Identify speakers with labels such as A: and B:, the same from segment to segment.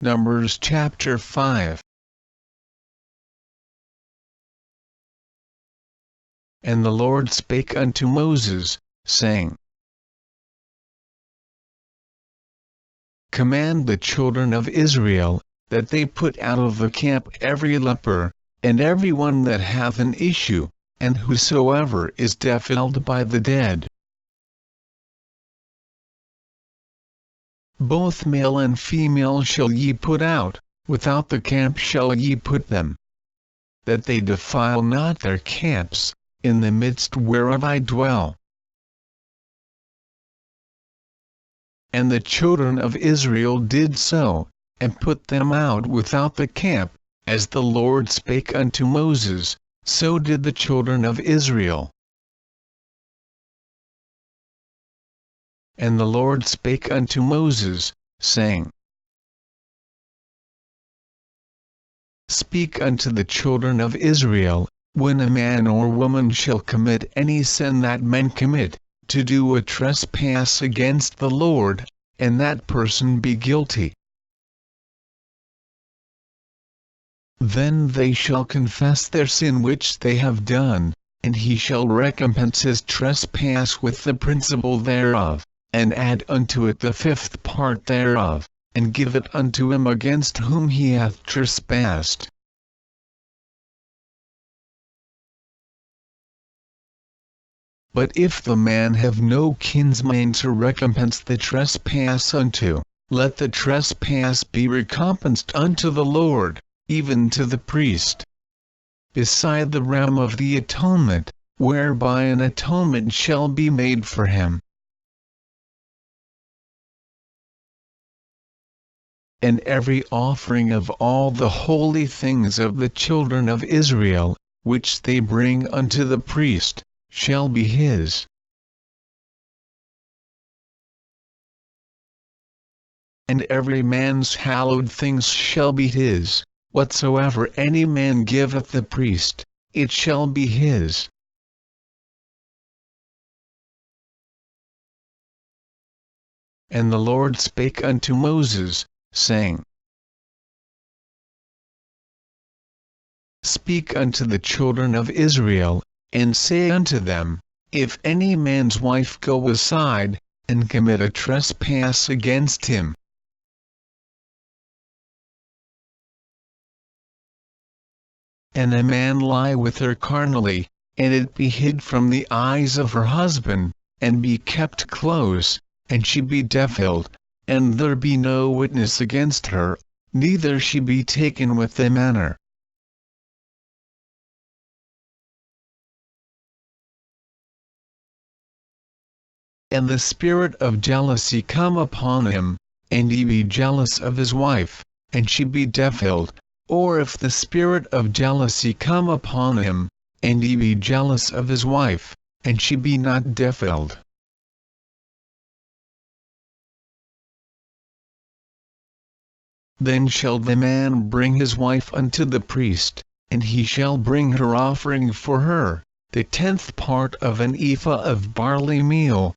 A: Numbers chapter 5. And the Lord spake unto Moses, saying, Command the children of Israel, that they put out of the camp every leper, and every one that hath an issue, and whosoever is defiled by the dead. Both male and female shall ye put out, without the camp shall ye put them. That they defile not their camps, in the midst whereof I dwell. And the children of Israel did so, and put them out without the camp, as the Lord spake unto Moses, so did the children of Israel. And the Lord spake unto Moses, saying, Speak unto the children of Israel, when a man or woman shall commit any sin that men commit, to do a trespass against the Lord, and that person be guilty. Then they shall confess their sin which they have done, and he shall recompense his trespass with the principal thereof, and add unto it the fifth part thereof, and give it unto him against whom he hath trespassed. But if the man have no kinsman to recompense the trespass unto, let the trespass be recompensed unto the Lord, even to the priest. Beside the ram of the atonement, whereby an atonement shall be made for him. And every offering of all the holy things of the children of Israel, which they bring unto the priest, shall be his. And every man's hallowed things shall be his, whatsoever any man giveth the priest, it shall be his. And the Lord spake unto Moses, saying, Speak unto the children of Israel, and say unto them, If any man's wife go aside, and commit a trespass against him, and a man lie with her carnally, and it be hid from the eyes of her husband, and be kept close, and she be defiled, and there be no witness against her, neither she be taken with the manner. And the spirit of jealousy come upon him, and he be jealous of his wife, and she be defiled, or if the spirit of jealousy come upon him, and he be jealous of his wife, and she be not defiled. Then shall the man bring his wife unto the priest, and he shall bring her offering for her, the 10th part of an ephah of barley meal.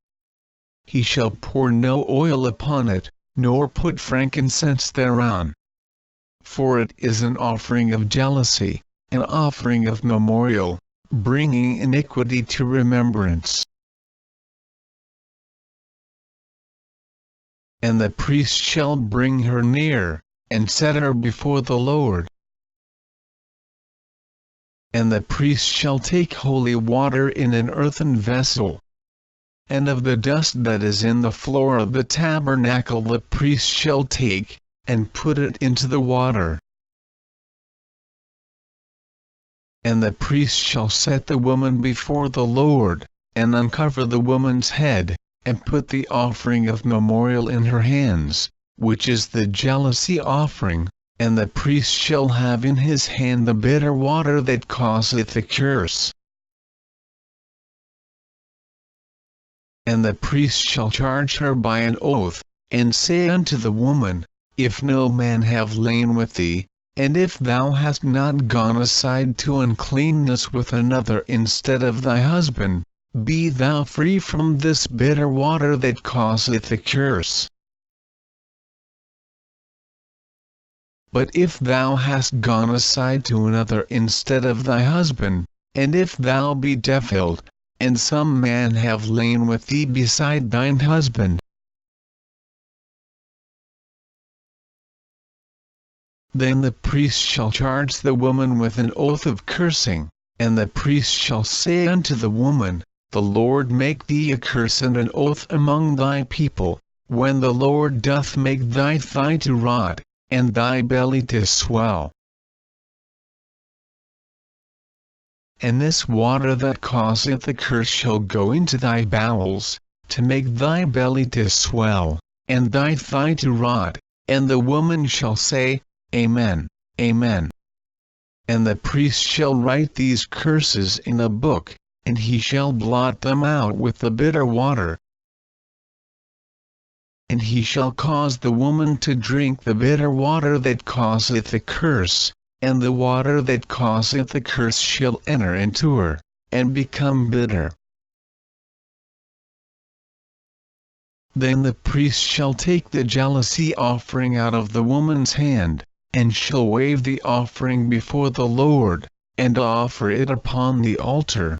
A: He shall pour no oil upon it, nor put frankincense thereon. For it is an offering of jealousy, an offering of memorial, bringing iniquity to remembrance. And the priest shall bring her near, and set her before the Lord. And the priest shall take holy water in an earthen vessel. And of the dust that is in the floor of the tabernacle the priest shall take, and put it into the water. And the priest shall set the woman before the Lord, and uncover the woman's head, and put the offering of memorial in her hands, which is the jealousy offering, and the priest shall have in his hand the bitter water that causeth a curse. And the priest shall charge her by an oath, and say unto the woman, If no man have lain with thee, and if thou hast not gone aside to uncleanness with another instead of thy husband, be thou free from this bitter water that causeth a curse. But if thou hast gone aside to another instead of thy husband, and if thou be defiled, and some man have lain with thee beside thine husband, then the priest shall charge the woman with an oath of cursing, and the priest shall say unto the woman, The Lord make thee a curse and an oath among thy people, when the Lord doth make thy thigh to rot, and thy belly to swell. And this water that causeth the curse shall go into thy bowels, to make thy belly to swell, and thy thigh to rot, and the woman shall say, Amen, Amen. And the priest shall write these curses in a book, and he shall blot them out with the bitter water. And he shall cause the woman to drink the bitter water that causeth the curse, and the water that causeth the curse shall enter into her, and become bitter. Then the priest shall take the jealousy offering out of the woman's hand, and shall wave the offering before the Lord, and offer it upon the altar.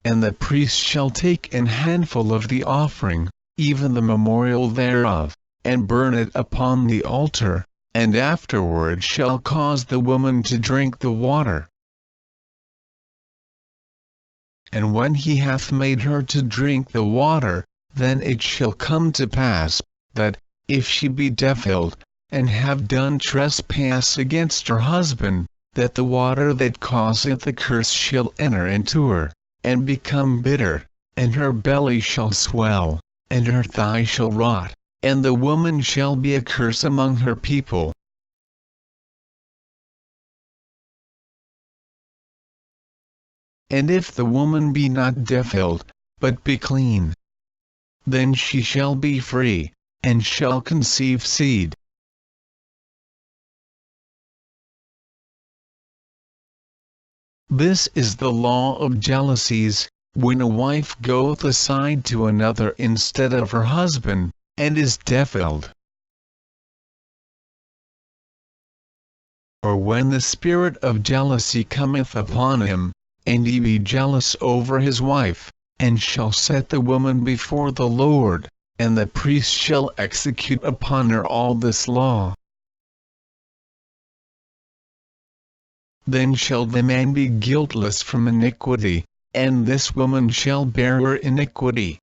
A: And the priest shall take an handful of the offering, even the memorial thereof, and burn it upon the altar, and afterward shall cause the woman to drink the water. And when he hath made her to drink the water, then it shall come to pass, that, if she be defiled, and have done trespass against her husband, that the water that causeth the curse shall enter into her, and become bitter, and her belly shall swell, and her thigh shall rot, and the woman shall be a curse among her people. And if the woman be not defiled, but be clean, then she shall be free, and shall conceive seed. This is the law of jealousies, when a wife goeth aside to another instead of her husband, and is defiled. Or when the spirit of jealousy cometh upon him, and he be jealous over his wife, and shall set the woman before the Lord, and the priest shall execute upon her all this law. Then shall the man be guiltless from iniquity, and this woman shall bear her iniquity.